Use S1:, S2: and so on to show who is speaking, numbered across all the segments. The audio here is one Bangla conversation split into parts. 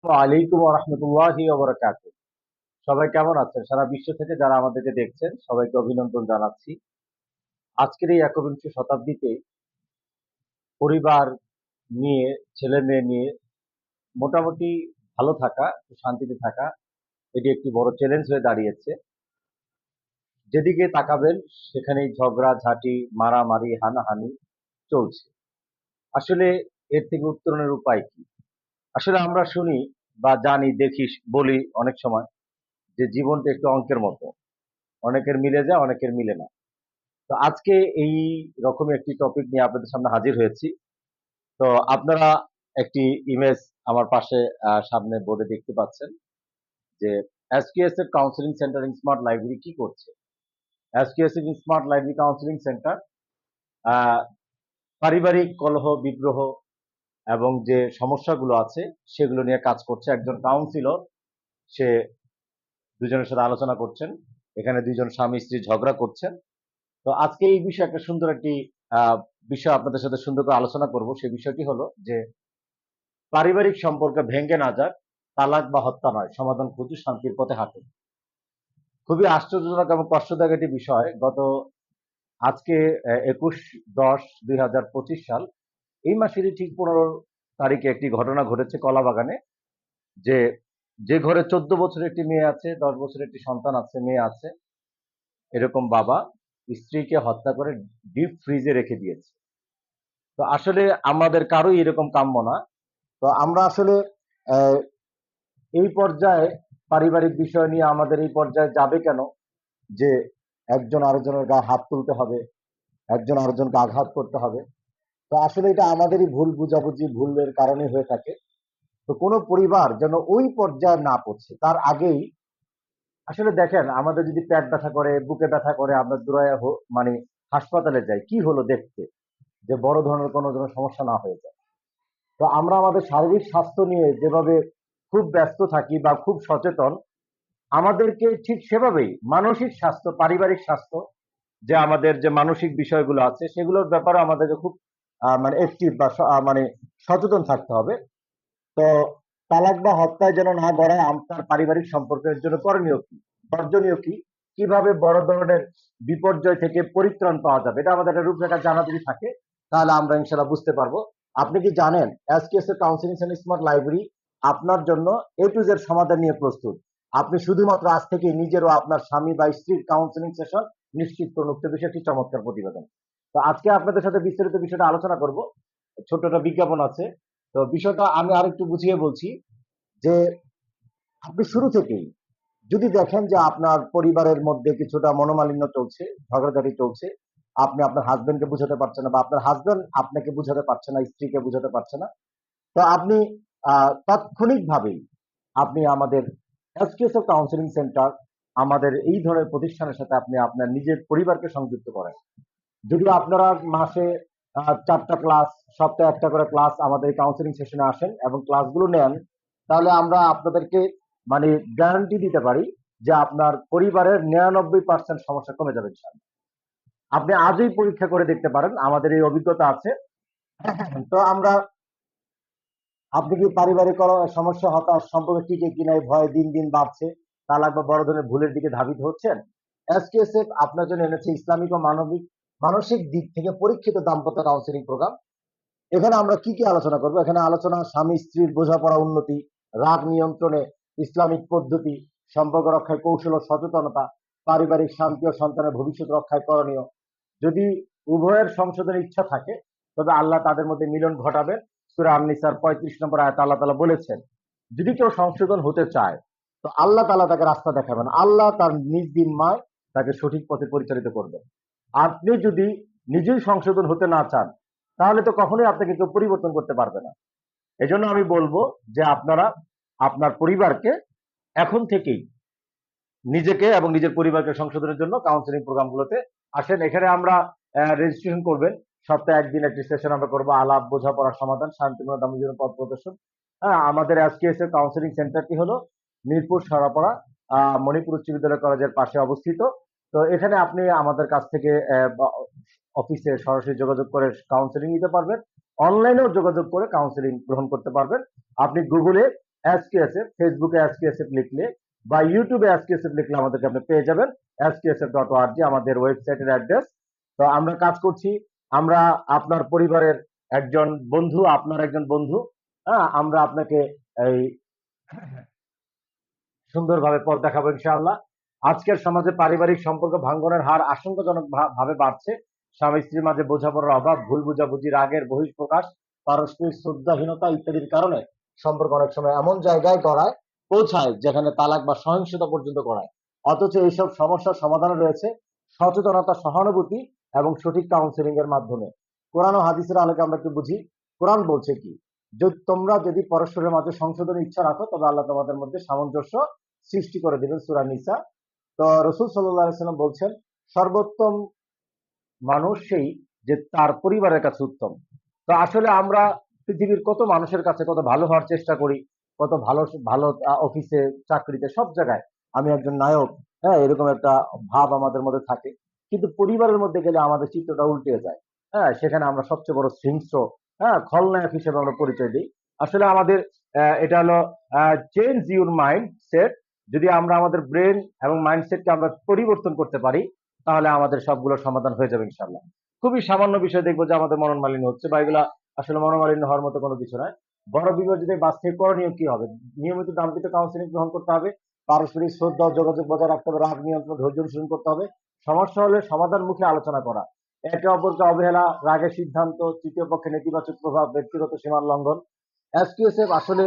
S1: আলাইকুম রহমতুল্লাহি ওবরাকাতুহ। সবাই কেমন আছেন? সারা বিশ্ব থেকে যারা আমাদেরকে দেখছেন সবাইকে অভিনন্দন জানাচ্ছি। আজকের এই একবিংশ শতাব্দীতে পরিবার নিয়ে, ছেলে মেয়ে নিয়ে মোটামুটি ভালো থাকা, শান্তিতে থাকা, এটি একটি বড় চ্যালেঞ্জ হয়ে দাঁড়িয়েছে। যেদিকে তাকাবেন সেখানেই ঝগড়া ঝাঁটি, মারামারি, হানাহানি চলছে। আসলে এর থেকে উত্তরণের উপায় কি? আসলে আমরা শুনি বা জানি, দেখি, বলি অনেক সময় যে জীবনটা একটু অঙ্কের মতো, অনেকের মিলে যায়, অনেকের মিলে না। তো আজকে এই রকমই একটি টপিক নিয়ে আপনাদের সামনে হাজির হয়েছি। তো আপনারা একটি ইমেজ আমার পাশে সামনে বোর্ডে দেখতে পাচ্ছেন যে SKSF counselling centre in smart library কি করছে। SKSF in smart library counselling centre পারিবারিক কলহ বিগ্রহ এবং যে সমস্যাগুলো আছে সেগুলো নিয়ে কাজ করছে। একজন কাউন্সিলর, সে দুজনের সাথে আলোচনা করছেন। এখানে দুইজন স্বামী স্ত্রী ঝগড়া করছেন। তো আজকে এই বিষয়ে একটা সুন্দর একটি আহ, বিষয় আপনাদের সাথে সুন্দর করে আলোচনা করব। সেই বিষয়টি হলো যে পারিবারিক সম্পর্ক ভেঙে না যাক, তালাক বা হত্যা নয়, সমাধান খুঁজে শান্তির পথে হাঁটুন। খুবই আশ্চর্যজনক এবং কষ্টদায়ক একটি বিষয়। আজকে 21/10/2025 সাল, এই মাসেরই ঠিক 15 তারিখে একটি ঘটনা ঘটেছে কলাবাগানে। যে যে ঘরে 14 বছরের একটি মেয়ে আছে, 10 বছরের একটি সন্তান আছে, মেয়ে আছে, এরকম বাবা স্ত্রীকে হত্যা করে ডিপ ফ্রিজে রেখে দিয়েছে। তো আসলে আমাদের কারোই এরকম কাম্য না। তো আমরা আসলে আহ, এই পর্যায়ে পারিবারিক বিষয় নিয়ে আমাদের এই পর্যায়ে যাবে কেন যে একজন আরেকজনের গায়ে হাত তুলতে হবে, একজন আরেকজনকে আঘাত করতে হবে? তো আসলে এটা আমাদেরই ভুল বুঝাবুঝি, ভুলের কারণে হয়ে থাকে। তো কোনো পরিবার যেন ওই পর্যায়ে না পড়ছে তার আগেই, আসলে দেখেন, আমাদের যদি পেট ব্যথা করে, বুকে ব্যথা করে, আমরা দূরায় মানে হাসপাতালে যাই, কি হলো দেখতে, যে বড় ধরনের কোনো ধরনের সমস্যা না হয়ে যায়। তো আমরা আমাদের শারীরিক স্বাস্থ্য নিয়ে যেভাবে খুব ব্যস্ত থাকি বা খুব সচেতন, আমাদেরকে ঠিক সেভাবেই মানসিক স্বাস্থ্য, পারিবারিক স্বাস্থ্য, যে আমাদের যে মানসিক বিষয়গুলো আছে সেগুলোর ব্যাপারে আমাদেরকে খুব মানে অ্যাক্টিভ বা মানে সচেতন থাকতে হবে। তো তালাক বা হত্যায় যেন না গড়ায় তার পারিবারিক সম্পর্কের জন্য করণীয় কি, বর্জনীয় কি, কিভাবে বড় ধরনের বিপর্যয় থেকে পরিত্রাণ পাওয়া যাবে, এটা আমাদের একটা রূপরেখা জানা যদি থাকে তাহলে আমরা ইনশাল্লাহ বুঝতে পারবো। আপনি কি জানেন এসকেএস এর কাউন্সিলিং সেন্টার স্মার্ট লাইব্রেরি আপনার জন্য এ টু জেড সমাধান নিয়ে প্রস্তুত। আপনি শুধুমাত্র আজ থেকে নিজের ও আপনার স্বামী বা স্ত্রীর কাউন্সিলিং সেশন নিশ্চিত করুন। উক্ত বিষয়টি চমৎকার প্রতিবেদন। তো আজকে আপনাদের সাথে বিস্তারিত বিষয়টা আলোচনা করব। ছোট্ট একটা বিজ্ঞাপন আছে। তো বিষয়টা আমি আরেকটু বুঝিয়ে বলছি যে আপনি শুরু থেকেই যদি দেখেন যে আপনার পরিবারের মধ্যে কিছুটা মনোমালিন্য চলছে, ঝগড়াঝাটি চলছে, আপনি আপনার হাজবেন্ডকে বুঝাতে পারছেন না বা আপনার হাজবেন্ড আপনাকে বুঝাতে পারছে না, স্ত্রীকে বুঝাতে পারছে না, তো আপনি তাৎক্ষণিকভাবেই আপনি আমাদের এসকেএসএফ কাউন্সিলিং সেন্টার, আমাদের এই ধরনের প্রতিষ্ঠানের সাথে আপনি আপনার নিজের পরিবারকে সংযুক্ত করেন। যদি আপনারা মাসে 4টা ক্লাস, সপ্তাহে একটা করে ক্লাস আমাদের কাউন্সিলিং সেশনে আসেন এবং ক্লাসগুলো নেন, তাহলে আমরা আপনাদেরকে মানে গ্যারান্টি দিতে পারি যে আপনার পরিবারের 99% সমস্যা কমে যাবে ইনশাআল্লাহ। আপনি আজই পরীক্ষা করে দেখতে পারেন, আমাদের এই অভিজ্ঞতা আছে। তো আমরা, আপনি কি পারিবারিক কোনো সমস্যা, হতাশ, সম্পর্ক টিকে কিনা, এই ভয় দিন দিন বাড়ছে, তালাক বা বড় ধরনের ভুলের দিকে ধাবিত হচ্ছেন? এসকেএসএফ আপনার জন্য এনেছে ইসলামিক ও মানসিক দিক থেকে পরীক্ষিত দাম্পত্য কাউন্সিলিং প্রোগ্রাম। এখানে আমরা কি কি আলোচনা করব? এখানে আলোচনা স্বামী স্ত্রীর বোঝাপড়া উন্নতি, রাগ নিয়ন্ত্রণে ইসলামিক পদ্ধতি, সম্পর্ক রক্ষায় কৌশল ও সচেতনতা, পারিবারিক শান্তি ও সন্তানের ভবিষ্যৎ রক্ষায় করণীয়। যদি উভয়ের সংশোধনের ইচ্ছা থাকে তবে আল্লাহ তাদের মধ্যে মিলন ঘটাবেন। সূরা আন-নিসার 35 নম্বর আয়াতে আল্লাহ তাআলা বলেছেন, যদি কেউ সংশোধন হতে চায় তো আল্লাহ তাআলা তাকে রাস্তা দেখাবেন, আল্লাহ তার নিজ জিম্মায় তাকে সঠিক পথে পরিচালিত করবেন। আপনি যদি নিজেই সংশোধন হতে না চান তাহলে তো কখনোই আপনাকে কেউ পরিবর্তন করতে পারবে না। এজন্য আমি বলবো যে আপনারা আপনার পরিবারকে এখন থেকেই নিজেকে এবং নিজের পরিবারকে সংশোধনের জন্য কাউন্সিলিং প্রোগ্রামগুলোতে আসেন। এখানে আমরা রেজিস্ট্রেশন করবেন, সপ্তাহে একদিন একটি সেশন আমরা করবো, আলাপ, বোঝাপড়ার সমাধান, শান্তিপূর্ণ দামের জন্য পথ প্রদর্শন। হ্যাঁ, আমাদের এসকেএস এর কাউন্সিলিং সেন্টারটি হলো মিরপুর সরাপাড়া মণিপুর উচ্চ বিদ্যালয় কলেজের পাশে অবস্থিত। তো এখানে আপনি আমাদের কাছ থেকে অফিসে সরাসরি যোগাযোগ করে কাউন্সিলিং নিতে পারবেন, অনলাইনেও যোগাযোগ করে কাউন্সিলিং গ্রহণ করতে পারবেন। আপনি গুগলে SQSF, ফেসবুকে SQSF লিখলে বা ইউটিউবে SQSF লিখলে আমাদেরকে আপনি পেয়ে যাবেন। sqsf.org আমাদের ওয়েবসাইটের অ্যাড্রেস। তো আমরা কাজ করছি, আমরা আপনার পরিবারের একজন বন্ধু, আপনার একজন বন্ধু। হ্যাঁ, আমরা আপনাকে এই সুন্দরভাবে পথ দেখাবো ইনশাআল্লাহ। আজকের সমাজে পারিবারিক সম্পর্ক ভাঙ্গনের হার আশঙ্কাজনক ভাবে বাড়ছে। স্বামী স্ত্রীর মাঝে বোঝাপড়ার অভাব, ভুল বোঝাবুঝি, রাগের বহিঃপ্রকাশ, পারস্পরিক শ্রদ্ধাহীনতা ইত্যাদির কারণে সম্পর্ক অনেক সময় এমন জায়গায় পৌঁছায় যেখানে তালাক বা সহিংসতা পর্যন্ত গড়ায়। অথচ এইসব সমস্যার সমাধান রয়েছে সচেতনতা, সহানুভূতি এবং সঠিক কাউন্সেলিং এর মাধ্যমে। কোরআন ও হাদিসের আলোকে আমরা একটু বুঝি। কোরআন বলছে কি, তোমরা যদি পরস্পরের মাঝে সংশোধনের ইচ্ছা রাখো তবে আল্লাহ তোমাদের মধ্যে সামঞ্জস্য সৃষ্টি করে দিবেন। সূরা নিসা। তো রাসূল সাল্লাল্লাহু আলাইহি ওয়াসাল্লাম বলছেন, সর্বোত্তম মানুষ সেই যে তার পরিবারের কাছে উত্তম। তো আসলে আমরা পৃথিবীর কত মানুষের কাছে কত ভালো হওয়ার চেষ্টা করি, কত ভালো ভালো অফিসে, চাকরিতে, সব জায়গায় আমি একজন নায়ক, হ্যাঁ, এরকম একটা ভাব আমাদের মধ্যে থাকে। কিন্তু পরিবারের মধ্যে গেলে আমাদের চিত্রটা উল্টে যায়। হ্যাঁ, সেখানে আমরা সবচেয়ে বড় হিংস্র, হ্যাঁ, খলনায়ক হিসেবে আমরা পরিচয় দিই। আসলে আমাদের এটা হলো চেঞ্জ ইউর মাইন্ড সেট। যদি আমরা আমাদের ব্রেন এবং মাইন্ডসেটকে আমরা পরিবর্তন করতে পারি তাহলে আমাদের সবগুলো সমাধান হয়ে যাবে ইনশাল্লাহ। খুবই সামান্য বিষয় দেখবো যে আমাদের মনোমালিন্য হচ্ছে বা এগুলা আসলে মনোমালিন্য হওয়ার মতো কোনো কিছু নয়। বড় বিপদ যদি বাঁচতে করণীয় কি হবে? নিয়মিত দাম্পিত কাউন্সিলিং গ্রহণ করতে হবে, পারস্পরিক শ্রদ্ধা ও যোগাযোগ বজায় রাখতে হবে, রাগ নিয়ন্ত্রণ, ধৈর্য অনুসরণ করতে হবে, সমস্যা হলে সমাধানমুখী আলোচনা করা, একে অপরকে অবহেলা, রাগের সিদ্ধান্ত, তৃতীয় পক্ষে নেতিবাচক প্রভাব, ব্যক্তিগত সীমার লঙ্ঘন। SQSF আসলে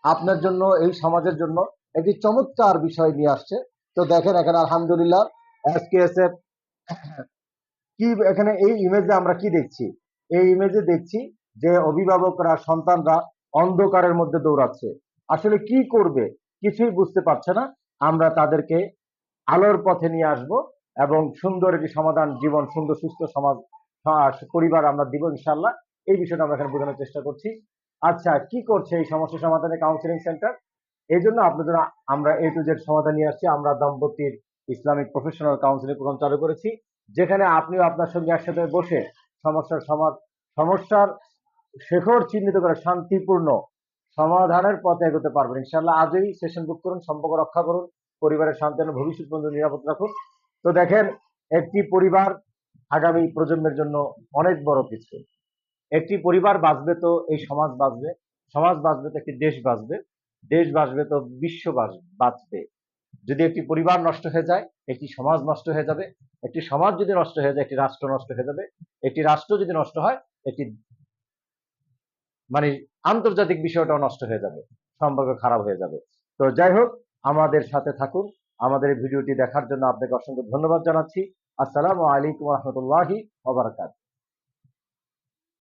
S1: আপনার জন্য, এই সমাজের জন্য একটি চমৎকার বিষয় নিয়ে আসছে। তো দেখেন এখানে আলহামদুলিল্লাহ SQSF কি, এখানে এই ইমেজে আমরা কি দেখছি? এই ইমেজে দেখছি যে অভিভাবকরা, সন্তানরা অন্ধকারের মধ্যে দৌড়াচ্ছে। আসলে কি করবে কিছুই বুঝতে পারছে না। আমরা তাদেরকে আলোর পথে নিয়ে আসব এবং সুন্দর একটি সমাধান, জীবন, সুন্দর সুস্থ সমাজ, পরিবার আমরা দিব ইনশাল্লাহ। এই বিষয়টা আমরা এখানে বোঝানোর চেষ্টা করছি। আচ্ছা, কি করছে এই সমস্যা সমাধানে কাউন্সিলিং সেন্টার? এই জন্য আপনাদের আমরা A to Z সমাধান নিয়ে আসছি। আমরা দম্পতির ইসলামিক প্রফেশনাল কাউন্সিলিং প্রোগ্রাম চালু করেছি, যেখানে আপনিও আপনার সঙ্গে একসাথে বসে সমস্যার শেকড় চিহ্নিত করে শান্তিপূর্ণ সমাধানের পথে এগোতে পারবেন ইনশাল্লাহ। আজই সেশন বুক করুন, সম্পর্ক রক্ষা করুন, পরিবারের শান্তি এবং ভবিষ্যৎ বন্ধু নিরাপদ রাখুন। তো দেখেন, একটি পরিবার আগামী প্রজন্মের জন্য অনেক বড় কিছু। একটি পরিবার বাঁচবে তো এই সমাজ বাঁচবে, সমাজ বাঁচবে তো একটি দেশ বাঁচবে, দেশ বাঁচবে তো বিশ্ব বাঁচবে। যদি একটি পরিবার নষ্ট হয়ে যায় একটি সমাজ নষ্ট হয়ে যাবে, একটি সমাজ যদি নষ্ট হয়ে যায় একটি রাষ্ট্র নষ্ট হয়ে যাবে, একটি রাষ্ট্র যদি নষ্ট হয় একটি মানে আন্তর্জাতিক বিষয়টাও নষ্ট হয়ে যাবে, সম্পর্ক খারাপ হয়ে যাবে। তো যাই হোক, আমাদের সাথে থাকুন। আমাদের এই ভিডিওটি দেখার জন্য আপনাকে অসংখ্য ধন্যবাদ জানাচ্ছি। আসসালামু আলাইকুম রহমতুল্লাহি ওয়া বারাকাতুহু।